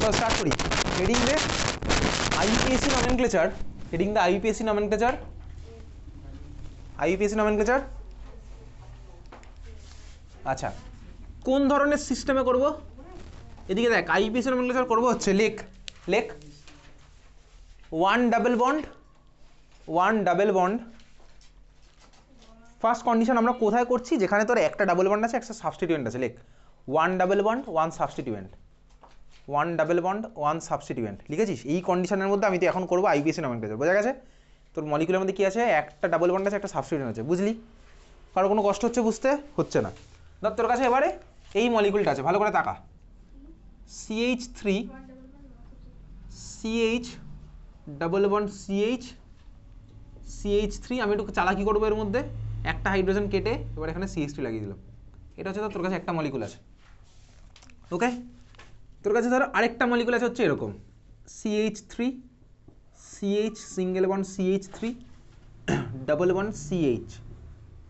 তো স্টার্ট করি। হেডিং দে আইইউপিএসসি nomenclature, heading দে আইইউপিএসসি nomenclature, আইইউপিএসসি nomenclature. আচ্ছা, কোন ধরনের সিস্টেমে করব? এদিকে দেখ, আইইউপিএসসি নমেনক্লেচার করব হচ্ছে লেখ লেখ one double bond, one double bond. First condition আমরা কোথায় করছি? যেখানে তোর একটা ডাবল বন্ড আছে, একটা সাবস্টিটিউয়েন্ট আছে। লেখ one double bond one substituent, one double bond one substituent. লিখেছিস? এই কন্ডিশনের মধ্যে আমি তো এখন করবো আইইউপিএসসি নমেনক্লেচার। বোঝা গেছে? তোর মলিকুলের মধ্যে কী আছে? একটা ডাবল বন্ড আছে, একটা সাবস্টিটিউয়েন্ট আছে। বুঝলি? কারো কোনো কষ্ট হচ্ছে বুঝতে? হচ্ছে না। ধর তোর কাছে এবারে এই মলিকুলটা আছে, ভালো করে তাকা। CH3 CH double bond CH CH3। আমি একটু চালাকি করবো এর মধ্যে, একটা হাইড্রোজেন কেটে এবার এখানে CH3 লাগিয়ে দিলাম। এটা হচ্ছে তোর কাছে একটা মলিকুল আছে। ওকে, তোর কাছে ধর আরেকটা মলিকুল আছে হচ্ছে এরকম CH3 CH single bond CH3 double bond CH,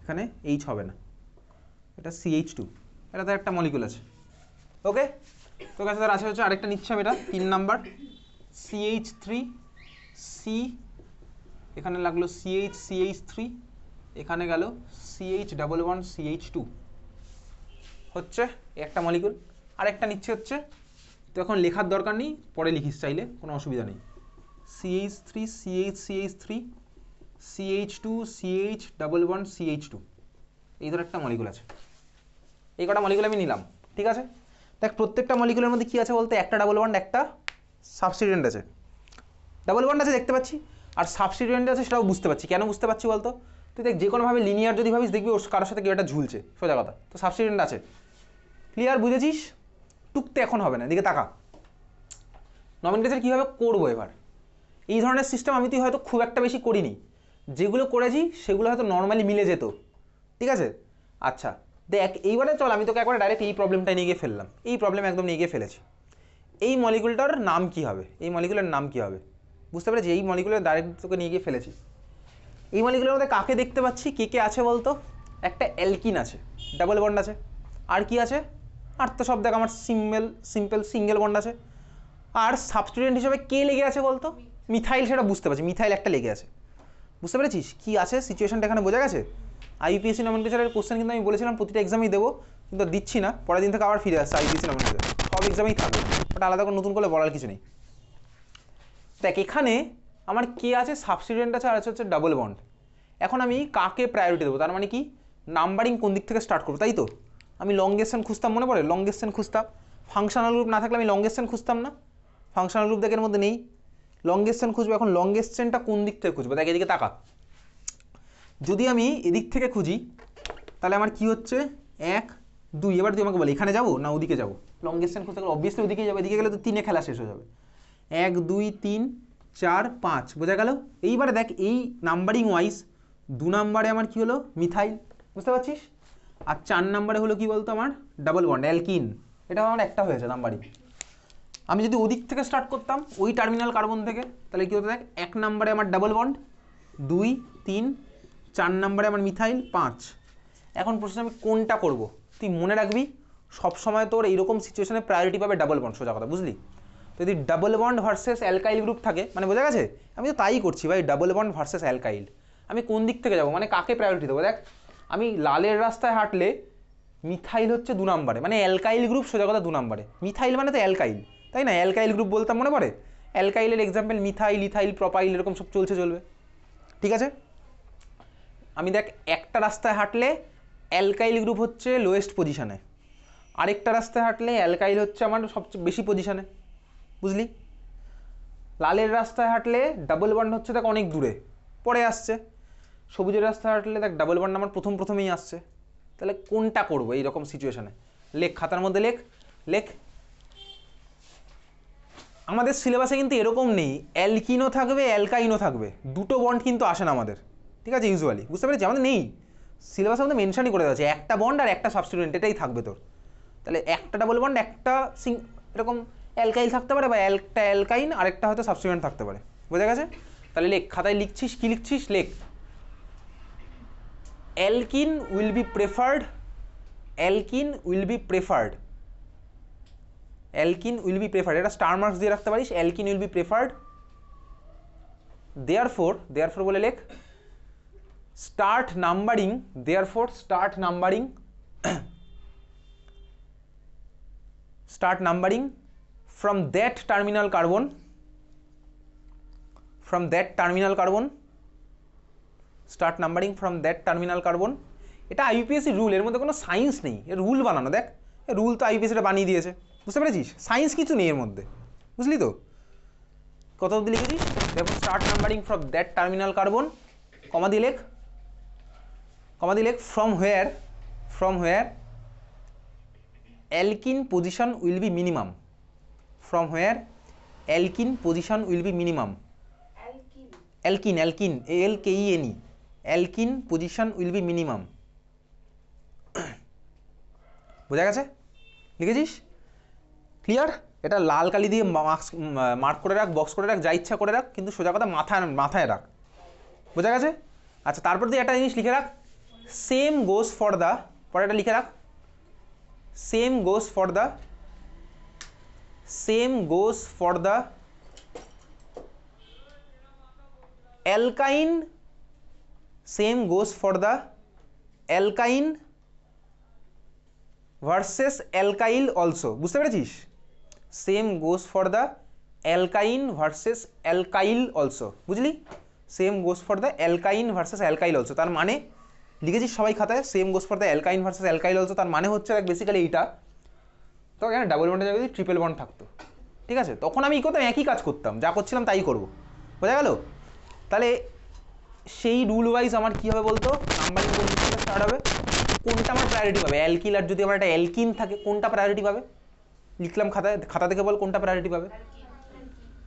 এখানে H হবে না, এটা CH2, এটা তার একটা মলিকুল আছে। ওকে, তোর কাছে ধর আছে হচ্ছে আরেকটা নিচ্ছে আমি, এটা 3 নাম্বার CH3 C, এখানে লাগলো CH3, এখানে গেল CH ডাবল বন্ড CH2, হচ্ছে একটা মলিকুল। আরেকটা নিচ্ছে হচ্ছে, তো এখন লেখার দরকার নেই, পরে লিখিস চাইলে, কোনো অসুবিধা নেই। CH3 CH CH2 CH double bond CH2, এই ধর একটা মলিকুল আছে। এই কটা মলিকুল আমি নিলাম, ঠিক আছে? দেখ প্রত্যেকটা মলিকুলের মধ্যে কী আছে বলতে? একটা ডাবল বন্ড, একটা সাবস্টিটিউয়েন্ট আছে। ডাবল বন্ড আছে দেখতে পাচ্ছি, আর সাবস্টিটিউয়েন্ট আছে সেটাও বুঝতে পারছি। কেন বুঝতে পারছি বলতো? তুই দেখ, যে কোনোভাবে লিনিয়ার যদি ভাবিস, দেখবি ওর কারোর সাথে কেউ একটা ঝুলছে, সোজা কথা। তো সাবস্টিটিউয়েন্ট আছে, ক্লিয়ার? বুঝেছিস? টুকতে এখন হবে না, দিকে তাকা। নমেনক্লেচার কীভাবে করবো এবার? এই ধরনের সিস্টেম আমি তুই হয়তো খুব একটা বেশি করিনি, যেগুলো করেছি সেগুলো হয়তো নর্মালি মিলে যেত, ঠিক আছে? আচ্ছা দেখ, এইবারে চল আমি তোকে একবার ডাইরেক্ট এই প্রবলেমটা নিয়ে গিয়ে ফেললাম। এই প্রবলেম একদম নিয়ে গিয়ে ফেলেছি। এই মলিকুলটার নাম কি হবে? এই মলিকুলের নাম কি হবে? বুঝতে পেরেছি? এই মলিকুলের ডাইরেক্ট তোকে নিয়ে গিয়ে ফেলেছি। এই মলিকুলের মধ্যে কাকে দেখতে পাচ্ছি? কে কে আছে বলতো? একটা অ্যালকিন আছে, ডাবল বন্ড আছে। আর কি আছে? আর তো সব দেখ আমার সিম্পল সিঙ্গেল বন্ড আছে। আর সাবস্টিটিউয়েন্ট হিসেবে কে লেগে আছে বলতো? মিথাইল, সেটা বুঝতে পারছি, মিথাইল একটা লেগে আছে। বুঝতে পেরেছিস কি আছে সিচুয়েশনটা? এখানে বোঝা গেছে? আইইউপিএসসি নমেনক্লেচারের কোশ্চেন কিন্তু আমি বলেছিলাম প্রতিটা এক্সামেই দেবো, কিন্তু দিচ্ছি না, পরের দিন থেকে আবার ফিরে আসছে আইইউপিএসসি নমেনক্লেচার, সব এক্সামেই থাকবে, ওটা আলাদা করে নতুন করে বলার কিছু নেই। দেখ এখানে আমার কে আছে? সাবস্টিটিউয়েন্ট আছে, আর আছে হচ্ছে ডাবল বন্ড। এখন আমি কাকে প্রায়োরিটি দেবো? তার মানে কি নাম্বারিং কোন দিক থেকে স্টার্ট করবো, তাই তো? আমি লংগেস্ট চেন খুঁজতাম, মনে পড়ে? লংগেস্ট চেন খুঁজতাম। ফাংশনাল গ্রুপ না থাকলে আমি লংগেস্ট চেন খুঁজতাম না? ফাংশনাল গ্রুপ দেখের মধ্যে নেই, লংগেস্ট চেন খুঁজবো। এখন লংগেস্ট চেনটা কোন দিক থেকে খুঁজবো? দেখ এদিকে তাকা। যদি আমি এদিক থেকে খুঁজি তাহলে আমার কি হচ্ছে? 1 2। এবার তুই আমাকে বলে এখানে যাবো না ওদিকে যাবো? লংগেস্ট চেন খুঁজতে গেলে অবভিয়াসলি ওদিকেই যাবে, এদিকে গেলে তো 3-এ খেলা শেষ হয়ে যাবে। 1 2 3 4 5, বোঝা গেল? এইবারে দেখ এই নাম্বারিং ওয়াইজ 2 নম্বরে আমার কি হলো? মিথাইল, বুঝতে পারছিস? আর 4 নম্বরে হলো কি বলতো? আমার ডাবল বন্ড অ্যালকিন। এটা আমার একটা হয়েছে নাম্বারিং। আমি যদি ওদিক থেকে স্টার্ট করতাম, ওই টার্মিনাল কার্বন থেকে, তাহলে কী হতো? দেখ 1 নম্বরে আমার ডাবল বন্ড, 2 3 4 নম্বরে আমার মিথাইল, 5। এখন প্রশ্ন আমি কোনটা করব? তুই মনে রাখবি সবসময় তোর এইরকম সিচুয়েশনে প্রায়োরিটি পাবে ডাবল বন্ড, সোজা কথা, বুঝলি? যদি double bond versus alkyl group থাকে, মানে বোঝা গেছে? আমি তো তাই করছি ভাই, ডাবল বন্ড ভার্সেস অ্যালকাইল। আমি কোন দিক থেকে যাব, মানে কাকে প্রায়োরিটি দেবো? দেখ আমি লালের রাস্তায় হাঁটলে মিথাইল হচ্ছে 2 নম্বরে, মানে অ্যালকাইল গ্রুপ, সোজা কথা 2 নম্বরে। মিথাইল মানে তো অ্যালকাইল, তাই না? অ্যালকাইল গ্রুপ বলতাম, মনে পড়ে? অ্যালকাইলের এক্সাম্পল মিথাইল, ইথাইল, প্রপাইল, এরকম সব চলবে, ঠিক আছে? আমি দেখ একটা রাস্তায় হাঁটলে অ্যালকাইল গ্রুপ হচ্ছে লোয়েস্ট পজিশানে, আরেকটা রাস্তায় হাঁটলে অ্যালকাইল হচ্ছে আমার সবচেয়ে বেশি পজিশানে, বুঝলি? লালের রাস্তায় হাঁটলে ডাবল বন্ড হচ্ছে দেখ অনেক দূরে পরে আসছে, সবুজের রাস্তায় হাঁটলে দেখ ডাবল বন্ড আমার প্রথমেই আসছে। তাহলে কোনটা করবো এইরকম সিচুয়েশানে? লেখ, খাতার মধ্যে লেখ লেখ। আমাদের সিলেবাসে কিন্তু এরকম নেই অ্যালকিনও থাকবে অ্যালকাইনও থাকবে, দুটো বন্ড কিন্তু আসে না আমাদের, ঠিক আছে? ইউজুয়ালি, বুঝতে পেরেছি? আমাদের নেই, সিলেবাসের মধ্যে মেনশনই করে দেওয়া আছে একটা বন্ড আর একটা সাবস্টিটিউয়েন্ট, এটাই থাকবে তোর। তাহলে একটা ডাবল বন্ড, একটা এরকম অ্যালকাইল থাকতে পারে, বা একটা অ্যালকাইন আরেকটা হয়তো সাবস্টিটিউয়েন্ট থাকতে পারে, বোঝা গেছে? তাহলে লেখ, খাতায় লিখছিস, কি লিখছিস? লেখ alkyne will be preferred, alkyne will be preferred, alkyne will be preferred, এটা স্টার মার্কস দিয়ে রাখতে পারিস, alkyne will be preferred, therefore বলে লেখ, start numbering, therefore start numbering, start numbering from that terminal carbon, start numbering from that terminal carbon। এটা আইইউপিএসসি rule, এর মধ্যে কোনো সায়েন্স নেই, এর রুল বানানো, দেখ রুল তো আইইউপিএসসিটা বানিয়ে দিয়েছে, বুঝতে পেরেছিস, সায়েন্স কিছু নেই এর মধ্যে, বুঝলি তো। কত অবধি লিখেছিস, দেখো start numbering from that terminal carbon, comma দিয়ে লেখ from where alkene position will be minimum, from where alkene position will be minimum, alkene alkene alkene position will be minimum, বোঝা গেছে, লিখেছিস, ক্লিয়ার। এটা লাল কালি দিয়ে মার্ক করে রাখ, বক্স করে রাখ, যা ইচ্ছা করে রাখ, কিন্তু সোজা কথা মাথায় রাখ, বোঝা গেছে। আচ্ছা, তারপর দিয়ে একটা জিনিস লিখে রাখ, সেম গোস ফর দ্য, পরেরটা লিখে রাখ, same goes for the alkyne, same goes for the alkyne versus alkyl also, বুঝতে পেরেছিস, same goes for the alkyne versus alkyl also, বুঝলি, same goes for the alkyne versus alkyl also, তার মানে লিখেছিস সবাই খাতায়, same goes for the অ্যালকাইন versus alkyl also, তার মানে হচ্ছে দেখ বেসিক্যালি এইটা, তো এখানে ডাবল বন্ডের জায়গায় যদি ট্রিপল বন্ড থাকতো, ঠিক আছে, তখন আমি করতাম একই কাজ করতাম, যা করছিলাম তাই করবো, বোঝা গেল। তাহলে সেই রুল ওয়াইজ আমার কী হবে বলতো, নাম্বারিং কোন দিক থেকে স্টার্ট হবে, কোনটা আমার প্রায়োরিটি পাবে, অ্যালকিল আর যদি আমার একটা অ্যালকিন থাকে কোনটা প্রায়োরিটি পাবে, লিখলাম খাতা থেকে বল কোনটা প্রায়োরিটি পাবে,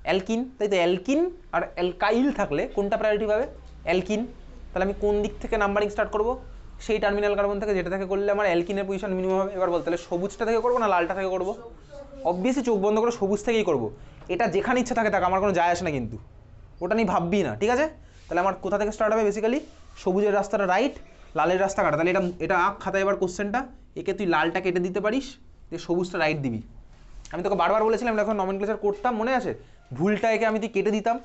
অ্যালকিন, তাই তো, অ্যালকিন আর অ্যালকাইল থাকলে কোনটা প্রায়োরিটি পাবে, অ্যালকিন। তাহলে আমি কোন দিক থেকে নাম্বারিং স্টার্ট করবো, সেই টার্মিনাল কার্বন থেকে, যেটা থেকে করলে আমার অ্যালকিনের পজিশন মিনিমাম হবে। এবার বল তাহলে সবুজটা থেকে করবো না লালটা থেকে করবো, অবভিয়াসলি চোখ বন্ধ করে সবুজ থেকেই করবো, এটা যেখানে ইচ্ছা থাকে আমার কোনো যায় আসে না, কিন্তু ওটা নিয়ে ভাববি না, ঠিক আছে। তাহলে আমার কোথা থেকে স্টার্ট হবে, বেসিক্যালি সবুজের রাস্তাটা রাইট, লালের রাস্তা কাটা, তাহলে এটা আঁক খাতায় এবার কোশ্চেনটা, একে তুই লালটা কেটে দিতে পারিস, যে সবুজটা রাইট দিবি। আমি তোকে বারবার বলেছিলাম এখন নমেনক্লেচার করতাম, মনে আছে, ভুলটা একে আমি তুই কেটে দিতাম।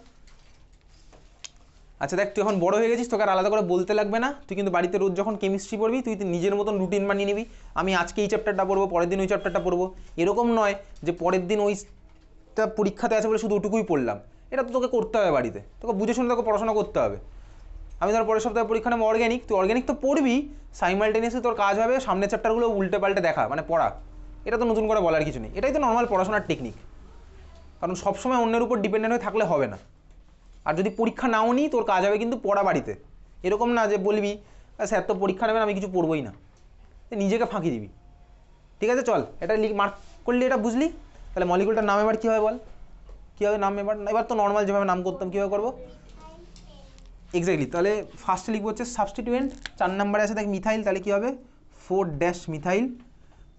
আচ্ছা দেখ, তুই এখন বড় হয়ে গেছিস, তোকে আর আলাদা করে বলতে লাগবে না, তুই কিন্তু বাড়িতে রোজ যখন কেমিস্ট্রি পড়বি তুই নিজের মতন রুটিন বানিয়ে নিবি, আমি আজকে এই চ্যাপ্টারটা পড়বো, পরের দিন ওই চ্যাপ্টারটা পড়বো, এরকম নয় যে পরের দিন ওইটা পরীক্ষাতে আছে বলে শুধু ওটুকুই পড়লাম, এটা তো তোকে করতে হবে বাড়িতে, তোকে বুঝে শুনে তোকে পড়াশোনা করতে হবে। আমি ধর পরের সপ্তাহে পরীক্ষা নেবো অর্গ্যানিক, তুই অর্গ্যানিক তো পড়বি, সাইমালটেনিয়াসলি তোর কাজ হবে সামনের চ্যাপ্টারগুলো উল্টে পাল্টে দেখা, মানে পড়া, এটা তো নতুন করে বলার কিছু নেই, এটাই তো নর্মাল পড়াশোনার টেকনিক, কারণ সবসময় অন্যের উপর ডিপেন্ডেন্ট হয়ে থাকলে হবে না। আর যদি পরীক্ষা নাও নিই তোর কাজ হবে কিন্তু পড়া বাড়িতে, এরকম না যে বলবি স্যার তো পরীক্ষা নেবেন আমি কিছু পড়বই না, নিজেকে ফাঁকি দিবি, ঠিক আছে। চল এটা মার্ক করলি, এটা বুঝলি। তাহলে মলিকুলটার নাম এবার কী হবে বল, কী হবে নাম এবার তো নর্মাল যেভাবে নাম করতাম কীভাবে করবো, এক্স্যাক্টলি। তাহলে ফার্স্টে লিখবো হচ্ছে সাবস্টিটিউয়েন্ট, 4 নম্বরে আছে দেখ মিথাইল, তাহলে কী হবে 4- মিথাইল,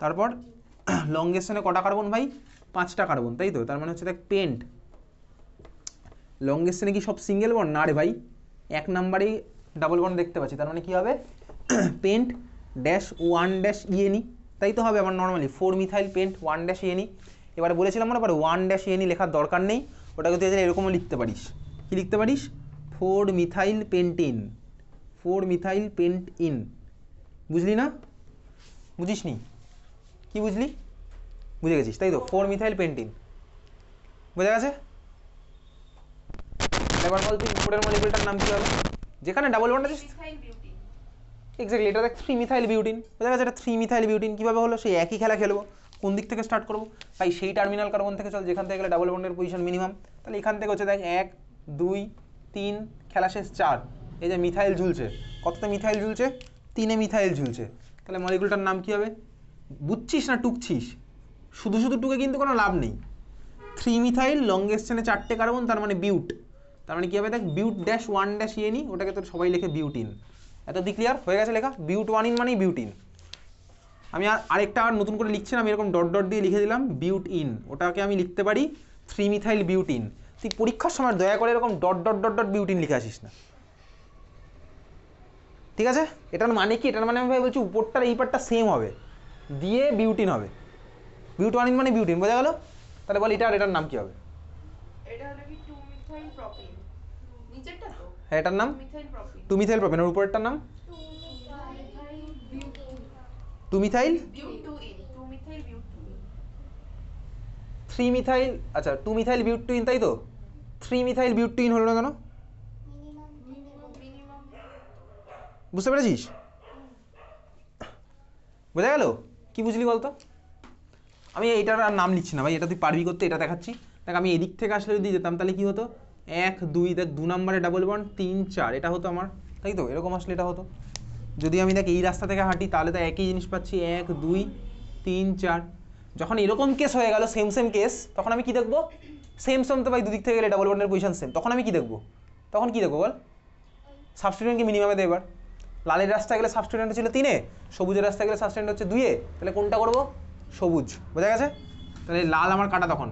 তারপর লংগেশনে কটা কার্বন ভাই, 5টা কার্বন, তাই তো, তার মানে হচ্ছে দেখ পেন্ট, লংগেশনে কি সব সিঙ্গেল বন্ড, না রে ভাই, 1 নম্বরেই ডাবল বন্ড দেখতে পাচ্ছি, তার মানে কী হবে পেন্ট -1-ENE, তাই তো হবে আমার নর্মালি 4 মিথাইল পেন্ট 1-ENE। এবারে বলেছিলাম মনে পড়ে 1-ENE লেখার দরকার নেই, ওটাকে তুই এরকমও লিখতে পারিস, কি লিখতে পারিস 4 মিথাইল পেন্টিন, 4 মিথাইল পেন্টিন, বুঝলি না, বুঝিস নি, কি বুঝলি, বুঝে গেছিস তাই তো, 4 মিথাইল পেন্টিন, বোঝা গেছে। এবার বল তুই উপরের মলিকুলটার নাম কি হবে, যেখানে ডাবল বন্ড আছে, এক্স্যাক্টলি, এটা দেখ 3 মিথাইল বিউটিন, বোঝা গেছে, এটা 3 মিথাইল বিউটিন। কীভাবে হলো, সেই একই খেলা খেলবো, কোন দিক থেকে স্টার্ট করবো ভাই, সেই টার্মিনাল কার্বন থেকে চল যেখান থেকে গেলে ডাবল বন্ডের পজিশন মিনিমাম, তাহলে এখান থেকে হচ্ছে দেখ 1, 2, 3, খেলা শেষ 4, এই যে মিথাইল ঝুলছে, কতটা মিথাইল ঝুলছে, 3-এ মিথাইল ঝুলছে, তাহলে মলিকুলটার নাম কী হবে, বুঝছিস না টুকছিস, শুধু শুধু টুকে কিন্তু কোনো লাভ নেই, 3 মিথাইল লংগেস্ট চেনে 4টে কার্বন, তার মানে বিউট, তার মানে কী হবে দেখ বিউট-1-ENE, ওটাকে তোর সবাই লেখে বিউটিন, এত দি ক্লিয়ার হয়ে গেছে লেখা, বিউট-1-IN মানেই বিউটিন। আমি আরেকটা আর নতুন করে লিখছি না, আমি এরকম ডট ডট দিয়ে লিখে দিলাম বিউট-ইন, ওটাকে আমি লিখতে পারি 3 মিথাইল বিউটিন। তুই পরীক্ষার সময় দয়া করে এরকম dot dot dot dot butene লিখে আসিস না, ঠিক আছে। এটার মানে কি, এটার মানে আমি ভাই বলছি উপরটার এই পার্টটা সেম হবে, দিয়ে বিউটিন হবে, বিউটানিন মানে বিউটিন, বোঝা গেল? তাহলে বল এটা আর এটার নাম কি হবে? এটা হলো কি 2 মিথাইল প্রোপিন, নিচেরটা তো হ্যাঁ এটার নাম মিথাইল প্রোপিন, 2 মিথাইল প্রোপেন, আর উপরেরটার নাম 2 মিথাইল বিউটুইন, 2 মিথাইল বিউটুইন। 3 মিথাইল, আচ্ছা 2 মিথাইল বিউটিন, তাই তো? 3 মিথাইল বিউটিন হলো না কেন? মিনিমাম বুঝতে পেরেছিস? বোঝা গেল? কি বুঝলি বলতো? আমি এইটার আর নাম লিখছি না ভাই, এটা তুই পারবি করতে, এটা দেখাচ্ছি। দেখ আমি এদিক থেকে আসলে যদি যেতাম তাহলে কি হতো, 1 2, দেখ 2 নম্বরে ডাবল বন্ড, 3 4, এটা হতো আমার, তাই তো? এরকম আসলে এটা হতো। যদি আমি দেখ এই রাস্তা থেকে হাঁটি তাহলে তো একই জিনিস পাচ্ছি, 1 2 3 4। যখন এরকম কেস হয়ে গেল, সেম সেম কেস, তখন আমি কি দেখবো? সেম সেম তো ভাই, দুদিক থেকে গেলে ডাবল বন্ডের পজিশন সেম, তখন আমি কি দেখবো? তখন কি দেখবো বল? সাবস্টিটিউয়েন্টকে মিনিমামে দেয়। এবার লালের রাস্তা গেলে সাবস্টিটিউয়েন্ট ছিল 3-এ, সবুজের রাস্তা গেলে সাবস্টিটিউয়েন্ট হচ্ছে 2-এ, তাহলে কোনটা করবো? সবুজ। বোঝা গেছে? তাহলে লাল আমার কাটা তখন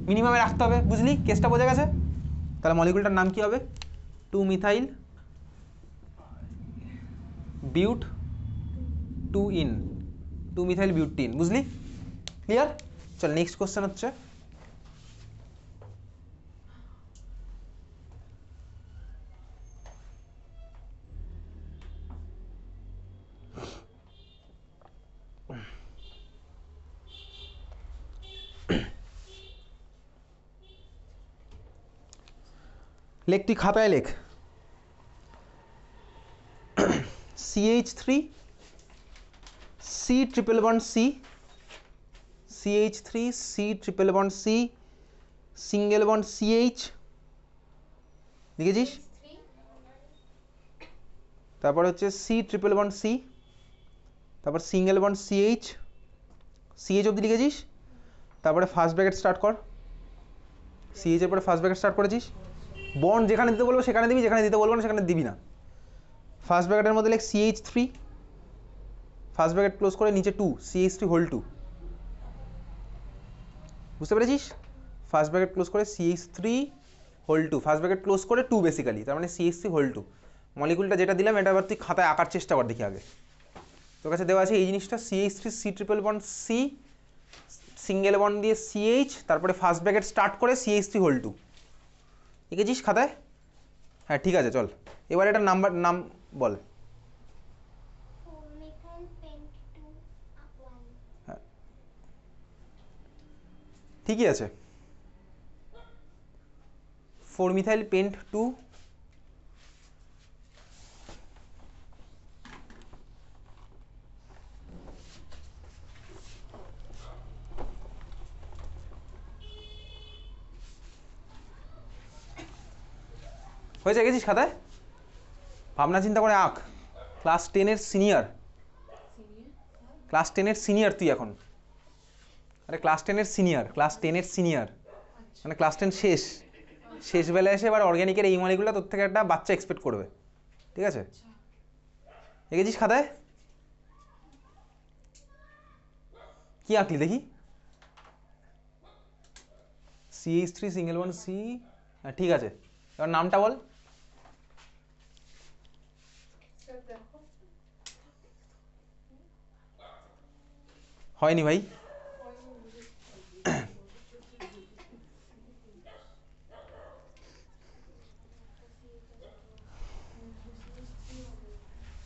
মিনিমামে রাখতে হবে, বুঝলি? কেসটা বোঝা গেছে? তাহলে মলিকুলটার নাম কি হবে? 2 মিথাইল বিউট 2 ইন 2 মিথাইল বিউটিন, বুঝলি? ক্লিয়ার? চল নেক্সট কোশ্চেন হচ্ছে লেখ, তুই খাতায় লেখ CH3 C triple bond C, CH3 C triple bond C, single bond CH, লিখেছিস? তারপর হচ্ছে C ট্রিপল বন্ড C, তারপর সিঙ্গেল বন্ড CH, CH অবধি লিখেছিস? তারপরে ফার্স্ট ব্র্যাকেট স্টার্ট কর, CH এর পরে ফার্স্ট ব্র্যাকেট স্টার্ট করেছিস। বন্ড যেখানে দিতে বলবো সেখানে দিবি, যেখানে দিতে বলবো না সেখানে দিবি না। ফার্স্ট ব্র্যাকেটের মধ্যে লেখ CH3, ফার্স্ট ব্র্যাকেট ক্লোজ করে নিচে 2, CH3 হোল 2, বুঝতে পেরেছিস? ফার্স্ট ব্র্যাকেট ক্লোজ করে CH3 whole 2, first bracket close করে 2 বেসিক্যালি, তার মানে CH3 হোল 2। মলিকুলটা যেটা দিলাম এটা আবার তুই খাতায় আঁকার চেষ্টা কর, দেখি আগে তোর কাছে দেওয়া আছে এই জিনিসটা, CH3 C triple bond C, single bond দিয়ে CH, তারপরে ফার্স্ট ব্র্যাকেট স্টার্ট করে CH3 হোল 2, লিখেছিস খাতায়? হ্যাঁ ঠিক আছে, চল এবার এটা নাম বল। হ্যাঁ ঠিকই আছে, 4 মিথাইল পেন্ট 2, হয়েছে, গেছিস খাতায়? ভাবনা চিন্তা করে আঁক। ক্লাস 10-এর সিনিয়র, ক্লাস 10-এর সিনিয়র তুই এখন। আরে ক্লাস 10-এর সিনিয়র, ক্লাস 10-এর সিনিয়র মানে ক্লাস 10 শেষ বেলায় এসে এবার অর্গ্যানিকের এই মলিকুলটা তোর থেকে একটা বাচ্চা এক্সপেক্ট করবে, ঠিক আছে? এঁকেছিস খাতায়? কি আঁকলি দেখি? CH3 সিঙ্গেল বন্ড C, হ্যাঁ ঠিক আছে, এবার নামটা বল। হয়নি ভাই,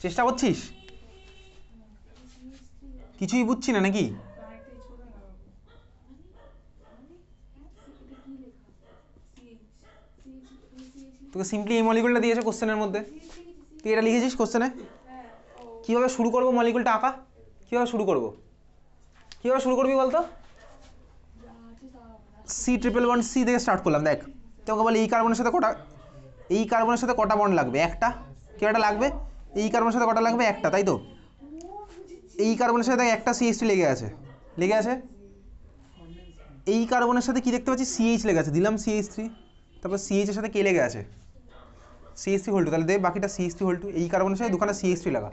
চেষ্টা করছিস? কিছুই বুঝছি না নাকি? তোকে সিম্পলি এই মলিকুলটা দিয়েছে কোশ্চেনের মধ্যে, তুই এটা লিখেছিস কোশ্চেনে। কীভাবে শুরু করবো মলিকুলটা আঁকা? কীভাবে শুরু করবো? কীভাবে শুরু করবি বলতো? C ট্রিপল বন্ড C থেকে স্টার্ট করলাম। দেখ তোকে বলে এই কার্বনের সাথে কটা বন্ড লাগবে? একটা। কেউ একটা লাগবে। এই কার্বনের সাথে কটা লাগবে? একটা, তাই তো? এই কার্বনের সাথে দেখ একটা CH3 লেগে আছে। এই কার্বনের সাথে কি দেখতে পাচ্ছি? CH লেগে আছে, দিলাম CH3, তারপর CH এর সাথে কে লেগে আছে? CH3 হোল 2, তাহলে দেখ বাকিটা CH3 হোল 2। এই কার্বনের সাথে দুখানা CH3 লাগা,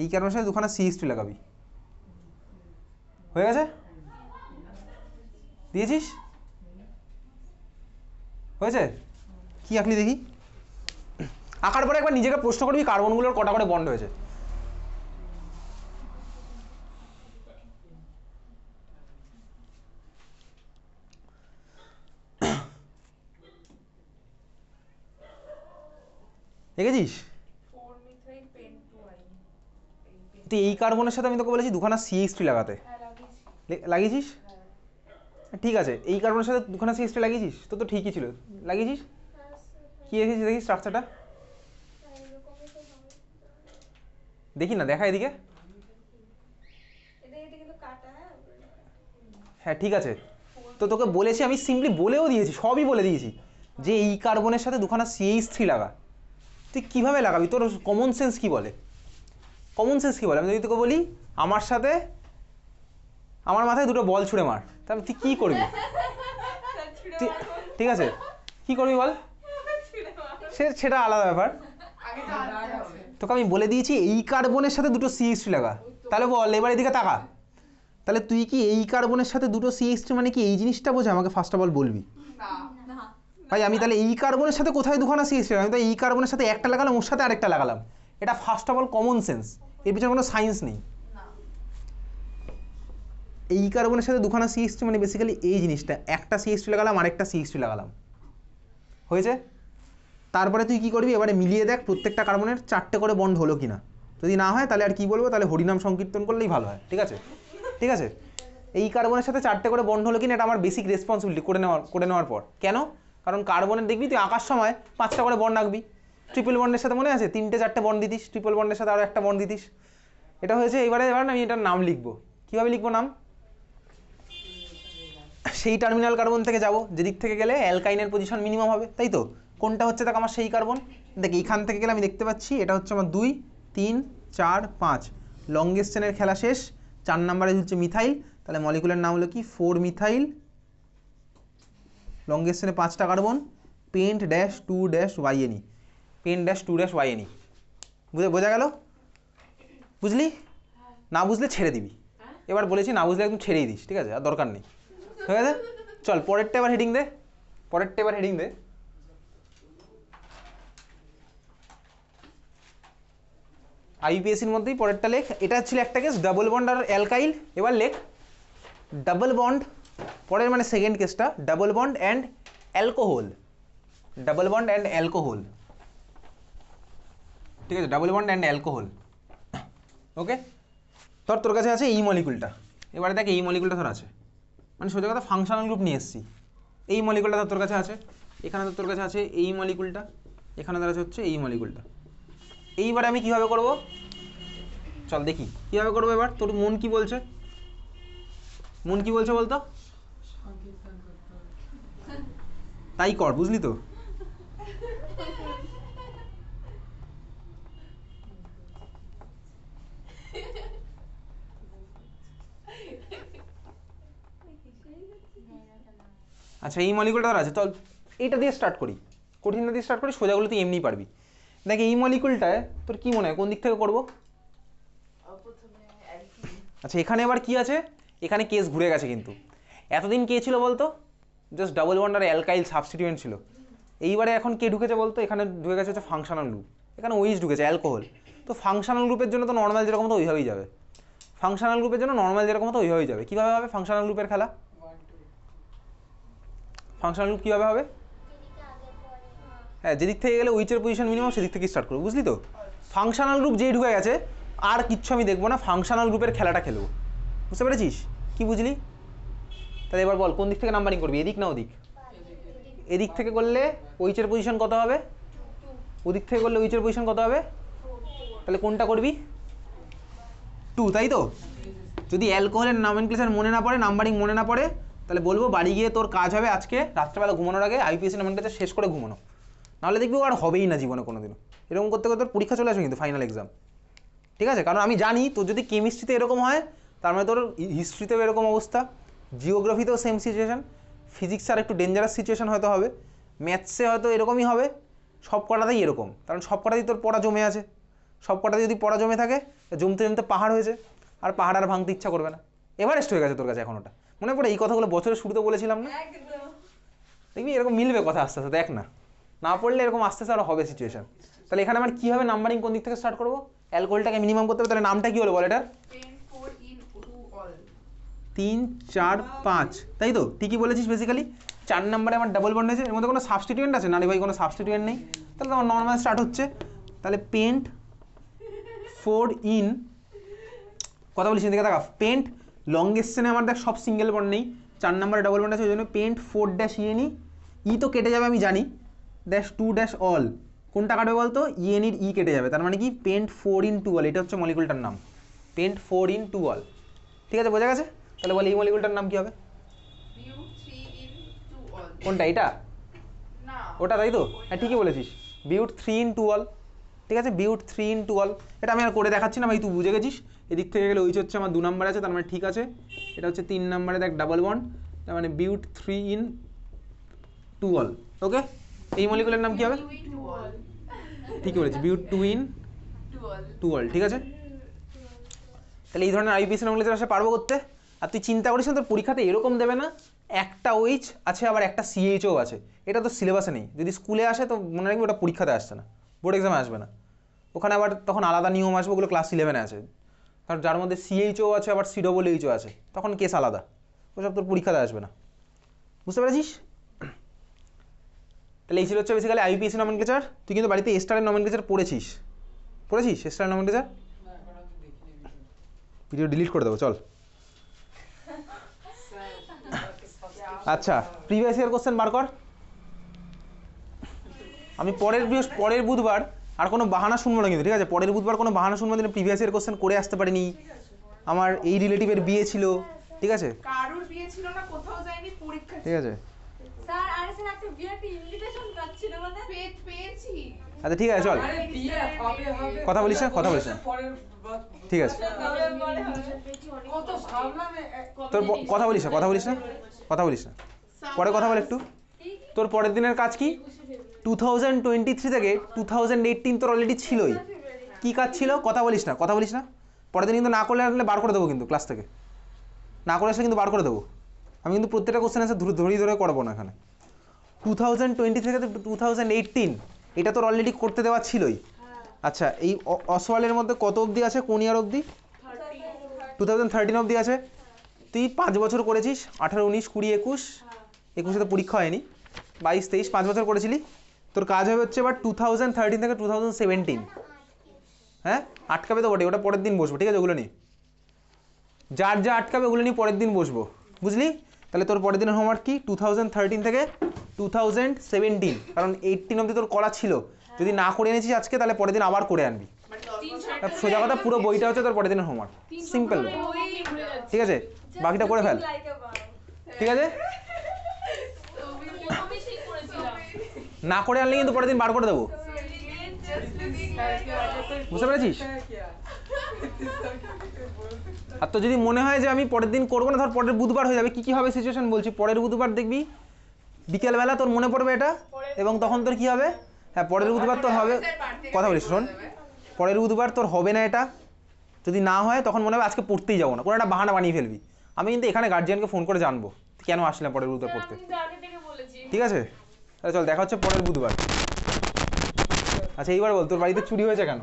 এই কার্বনের সাথে দুখানা CH3 লাগাবি, হয়ে গেছে? দিয়েছিস? হয়েছে? কি আঁকলি দেখি? আঁকার পরে একবার নিজেকে প্রশ্ন করবি কার্বনগুলোর কটা করে বন্ড হয়েছে। দেখেছিস? 4-methyl pentene তুই এই কার্বনের সাথে আমি তোকে বলেছি দুখানা CH3 লাগাতে, হ্যাঁ লাগিয়েছি লাগিয়েছিস? হ্যাঁ ঠিক আছে, এই কার্বনের সাথে দুখানা CH3 লাগিয়েছিস তো? তো ঠিকই ছিল, লাগিয়েছিস। কি রেখেছিস দেখি স্ট্রাকচারটা, দেখি না, দেখা এদিকে। হ্যাঁ ঠিক আছে, তো তোকে বলেছি, আমি সিম্পলি বলেও দিয়েছি, সবই বলে দিয়েছি যে এই কার্বনের সাথে দুখানা CH3 লাগা। তুই কীভাবে লাগাবি? তোর কমন সেন্স কি বলে? কমন সেন্স কি বলে? আমি যদি তোকে বলি আমার সাথে আমার মাথায় দুটো বল ছুঁড়ে মার, তাহলে তুই কী করবি? তুই ঠিক আছে, কী করবি বল? সেটা আলাদা ব্যাপার। তোকে আমি বলে দিয়েছি এই কার্বনের সাথে দুটো CH3 লাগা, তাহলে বল এবার এদিকে তাকা, তাহলে তুই কি এই কার্বনের সাথে দুটো CH3 মানে কি এই জিনিসটা বোঝা? আমাকে ফার্স্ট অফ অল বলবি ভাই। আমি তাহলে এই কার্বনের সাথে কোথায় দুখানা CH3 লাগালাম? আমি তো এই কার্বনের সাথে একটা লাগালাম, ওর সাথে আরেকটা লাগালাম। এটা first of all common sense, এর পিছনে কোনো সায়েন্স নেই। এই কার্বনের সাথে দুখানা CH3 মানে বেসিক্যালি এই জিনিসটা, একটা CH3 লাগালাম আরেকটা CH3 লাগালাম, হয়েছে। তারপরে তুই কি করবি, এবারে মিলিয়ে দেখ প্রত্যেকটা কার্বনের 4টে করে বন্ড হলো কিনা। যদি না হয় তাহলে আর কি বলবো, তাহলে হরিনাম সংকীর্তন করলেই ভালো হয়। ঠিক আছে, ঠিক আছে। এই কার্বনের সাথে 4টে করে বন্ড হলো কিনা এটা আমার বেসিক রেসপন্সিবিলিটি করে নেওয়ার পর। কেন? কারণ কার্বনের দেখবি তুই আঁকার সময় 5টা করে বন্ড আঁকবি। ট্রিপল বন্ডের সাথে মনে আছে 3টে-4টে বন্ড দিতিস, ট্রিপল বন্ডের সাথে আরও একটা বন্ড দিতিস। এটা হয়েছে। এবার আমি এটার নাম লিখবো। কীভাবে লিখবো নাম? সেই টার্মিনাল কার্বন থেকে যাব, যেদিক থেকে গেলে অ্যালকাইনের পজিশন মিনিমাম হবে, তাই তো? কোনটা হচ্ছে দেখ আমার সেই কার্বন, দেখ এইখান থেকে গেলে আমি দেখতে পাচ্ছি এটা হচ্ছে আমার 2, 3, 4, 5, লংগেস্ট চেনের খেলা শেষ। 4 নম্বরে হচ্ছে মিথাইল, তাহলে মলিকুলার নাম হলো কি 4 মিথাইল। লংগেস্ট চেনে 5টা carbon, pent dash 2 dash YNE, pent dash 2 dash YNE। বোঝা গেল? বুঝলি? না বুঝলে ছেড়ে দিবি। এবার বলেছি না বুঝলে একদম ছেড়েই দিস, ঠিক আছে? আর দরকার নেই, হয়ে গেছে। চল পরেরটা এবার হেডিং দে, পরেরটা এবার হেডিং দে। আইপিএসির মধ্যেই পরেরটা লেখ। এটা ছিল একটা কেস ডাবল বন্ড আর অ্যালকাইল। এবার লেখ ডাবল বন্ড, পরের মানে সেকেন্ড কেসটা double bond and alcohol. Double bond and alcohol, ঠিক আছে? ডাবল বন্ড অ্যান্ড অ্যালকোহল, ওকে। তোর কাছে আছে এই মলিকুলটা। এবারে দেখ এই মলিকুলটা তোর আছে, মানে সোজা কথা ফাংশনাল গ্রুপ নিয়ে এসেছি। এই মলিকুলটা তোর কাছে আছে, এখানে তোর কাছে আছে এই মলিকুলটা, এখানে তার হচ্ছে এই মলিকুলটা। এইবারে আমি কিভাবে করব? চল দেখি কিভাবে করবো। এবার তোর মন কি বলছে? মন কি বলছে বলতো? তাই কর, বুঝলি তো? আচ্ছা এই মলিকুলটা আছে, চল এইটা দিয়ে স্টার্ট করি, কঠিনটা দিয়ে স্টার্ট করি, সোজাগুলো তুই এমনি পারবি। দেখ এই মলিকুলটায় তোর কি মনে হয় কোন দিক থেকে করবো? আচ্ছা এখানে এবার কি আছে? এখানে কেস ঘুরে গেছে কিন্তু। এতদিন কে ছিল বলতো? জাস্ট ডাবল বন্ড আর অ্যালকাইল সাবস্টিটিউয়েন্ট ছিল। এইবারে এখন কে ঢুকেছে বলতো? এখানে ঢুকে গেছে হচ্ছে ফাংশনাল গ্রুপ, এখানে ওইচ ঢুকেছে অ্যালকোহল। তো ফাংশনাল গ্রুপের জন্য তো নর্মাল যেরকম তো ওইভাবেই যাবে, ফাংশনাল গ্রুপের জন্য নর্মাল যেরকম তো ওইভাবেই যাবে। কীভাবে হবে ফাংশনাল গ্রুপের খেলা? ফাংশনাল গ্রুপ কীভাবে হবে? হ্যাঁ, যেদিক থেকে গেলে উইচের পজিশন মিনিমাম সেদিক থেকে স্টার্ট করবো, বুঝলি তো? ফাংশনাল গ্রুপ যেই ঢুকে গেছে আর কিচ্ছু আমি দেখবো না, ফাংশনাল গ্রুপের খেলাটা খেলবো। বুঝতে পেরেছিস? কি বুঝলি? তাহলে এবার বল কোন দিক থেকে নাম্বারিং করবি, এদিক না ওদিক? এদিক থেকে করলে উইচের পজিশন কত হবে? ওদিক থেকে করলে উইচের পজিশন কত হবে? তাহলে কোনটা করবি? 2, তাই তো? যদি অ্যালকোহলের নমেনক্লেচার মনে না পড়ে, নাম্বারিং মনে না পড়ে, তাহলে বলবো বাড়ি গিয়ে তোর কাজ হবে আজকে রাত্রেবেলা ঘুমানোর আগে আইপিএসসি নমেনক্লেচার শেষ করে ঘুমানো, নাহলে দেখবি ও আর হবেই না জীবনে কোনোদিনও। এরকম করতে করতে তোর পরীক্ষা চলে আসবে কিন্তু ফাইনাল এক্সাম, ঠিক আছে? কারণ আমি জানি তোর যদি কেমিস্ট্রিতে এরকম হয় তার মানে তোর হিস্ট্রিতেও এরকম অবস্থা, জিওগ্রাফিতেও সেম সিচুয়েশান, ফিজিক্সে আর একটু ডেঞ্জারাস সিচুয়েশান হয়তো হবে, ম্যাথসে হয়তো এরকমই হবে, সব কটাতেই এরকম। কারণ সব কটাতেই তোর পড়া জমে আছে, সব কটাতে যদি পড়া জমে থাকে জমতে জমতে পাহাড় হয়েছে, আর পাহাড় আর ভাঙতে ইচ্ছা করবে না, এভারেস্ট হয়ে গেছে তোর কাছে এখন। ওটা মনে পড়ে? এই কথাগুলো বছরের শুরুতে বলেছিলাম না? দেখবি এরকম মিলবে কথা আস্তে আস্তে, দেখ না, না পড়লে এরকম আস্তে আস্তে আরও হবে সিচুয়েশান। তাহলে এখানে আমার কীভাবে নাম্বারিং কোন দিক থেকে স্টার্ট করবো? অ্যালকোহলটাকে মিনিমাম করতে হবে, তাহলে নামটা কী হলো বল এটার? 10, 4 in 2 all। 3, 4, 5, তাই তো? ঠিকই বলেছিস বেসিক্যালি। 4 নম্বরে আমার ডাবল বন্ড আছে, এর মধ্যে কোনো সাবস্টিটিউয়েন্ট আছে না রে ভাই? কোনো সাবস্টিটিউয়েন্ট নেই, তাহলে তো আমার নর্মাল স্টার্ট হচ্ছে। তাহলে পেন্ট 4 ইন, কথা বলিস এদিকে দেখা, পেন্ট লংগেস্ট চেনে আমার দেখ সব সিঙ্গেল বন্ড নেই, 4 নম্বরে ডাবল বন্ড আছে, ওই জন্য পেন্ট 4 ড্যাশ ইএনই, ই তো কেটে যাবে আমি জানি, ড্যাশ 2 ড্যাশ অল, কোনটা কাটবে বলতো? ইএনইর ই কেটে যাবে, তার মানে কি পেন্ট 4 ইন 2 অল, এটা হচ্ছে মলিকুলটার নাম, পেন্ট 4 ইন 2 অল। ঠিক আছে, বোঝা গেছে? তাহলে বল এই মলিকুলটার নাম কি হবে? কোনটা, এটা? না ওটা, তাই তো? হ্যাঁ ঠিকই বলেছিস, বিউট 3 ইন 2 অল। ঠিক আছে, বিউট 3 ইন 2 অল, এটা আমি আর করে দেখাচ্ছি না ভাই, তুই বুঝে গেছিস। এদিক থেকে গেলে ওই হচ্ছে আমার 2 নম্বর আছে, তার মানে ঠিক আছে। এটা হচ্ছে 3 নম্বরে দেখ ডাবল বন্ড, তার মানে বিউট 3 ইন 2 অল। ওকে, এই মলিকুলের নাম কি হবে? ঠিকই বলেছি, বিউট 2 ইন 2 অল। ঠিক আছে, তাহলে এই ধরনের আইপিএসি নমিনেচার আসে পারবো করতে। আর তুই চিন্তা করিস না তোর পরীক্ষাতে এরকম দেবে না একটা ওইচ আছে আবার একটা সিএইচও আছে, এটা তো সিলেবাসে নেই। যদি স্কুলে আসে তো মনে রাখবি ওটা পরীক্ষাতে আসছে না, বোর্ড এক্সামে আসবে না। ওখানে আবার তখন আলাদা নিয়ম আসবে, ওগুলো ক্লাস 11-এ আছে, কারণ যার মধ্যে সিএইচও আছে আবার সিডব্লিউএইচও আছে, তখন কেস আলাদা, ওসব তোর পরীক্ষাতে আসবে না। বুঝতে পেরেছিস? তাহলে এই ছিল হচ্ছে বেসিক্যালি আইপিএসি নমিনেচার। তুই কিন্তু বাড়িতে স্টারের নমিনেচার পড়েছিস স্টারের নমিনেচার? ভিডিও ডিলিট করে দেবো চল। আচ্ছা, প্রিভিয়াস ইয়ার কোশ্চেন বার কর। আমি পরের বুধবার আর কোনো বাহানা শুনবো না কিন্তু, ঠিক আছে? পরের বুধবার কোনো বাহানা শুনবো না, প্রিভিয়াস ইয়ার কোশ্চেন করে আসতে পারিনি, আমার এই রিলেটিভের বিয়ে ছিল, ঠিক আছে? কারুর বিয়ে ছিল না, কোথাও যায়নি, পরীক্ষা ঠিক আছে, স্যার আরে স্যার একটা বিয়ের ইনভিটেশন পাচ্ছি না মানে পেয়েছি। আচ্ছা ঠিক আছে চল, কথা বলিস না ঠিক আছে, তোর কথা বলিস না পরে কথা বল একটু। তোর পরের দিনের কাজ কি? 2023 থেকে 2018 তোর অলরেডি ছিলই। কি কাজ ছিল? কথা বলিস না পরের দিন কিন্তু না করলে আসলে বার করে দেবো, কিন্তু ক্লাস থেকে না করে আসলে কিন্তু বার করে দেবো। আমি কিন্তু প্রত্যেকটা কোশ্চেন আছে ধরে করবো না এখানে। 2020 থেকে 2018 এটা তোর অলরেডি করতে দেওয়া ছিলই। আচ্ছা, এই অসওয়ালের মধ্যে কত অবধি আছে? কোন ইয়ার অবধি? 2013 অবধি আছে। তুই 5 বছর করেছিস, 18, 19, 20, 21 তো পরীক্ষা হয়নি, 22, 23, 5 বছর করেছিলি। তোর কাজ হবে হচ্ছে এবার 2013 থেকে 2017। হ্যাঁ, আটকাবে তো বটে, ওটা পরের দিন বসবো, ঠিক আছে? ওগুলো নিয়ে যার যা আটকাবে ওগুলো নিয়ে পরের দিন বসবো, বুঝলি? তাহলে তোর পরের দিনের হোমওয়ার্ক কি? 2013 থেকে 2017, কারণ 18 অবধি তোর করা ছিল, যদি না করে এনেছিস আজকে তাহলে পরের দিন আবার করে আনবি। সোজা কথা, পুরো বইটা হচ্ছে তোর পরের দিনের হোমওয়ার্ক, সিম্পল। ঠিক আছে, বাকিটা করে ফেল, ঠিক আছে? না করে আনলে কিন্তু পরের দিন বার করে দেবো, বুঝতে পেরেছিস? আর তো যদি মনে হয় যে আমি পরের দিন করবো না, ধর পরের বুধবার হয়ে যাবে, কি হবে সিচুয়েশন বলছি। পরের বুধবার দেখবি বিকেলবেলা তোর মনে পড়বে এটা, এবং তখন তোর কি হবে? হ্যাঁ, পরের বুধবার তোর হবে, কথা বলিস শোন, পরের বুধবার তোর হবে না এটা, যদি না হয় তখন মনে হবে আজকে পড়তেই যাবো না, কোনো একটা বাহানা বানিয়ে ফেলবি। আমি কিন্তু এখানে গার্জিয়ানকে ফোন করে জানবো কেন আসলাম পরের বুধবার পড়তে, ঠিক আছে? তাহলে চল, দেখা হচ্ছে পরের বুধবার। আচ্ছা এইবার বল, তোর বাড়িতে চুরি হয়েছে কেন?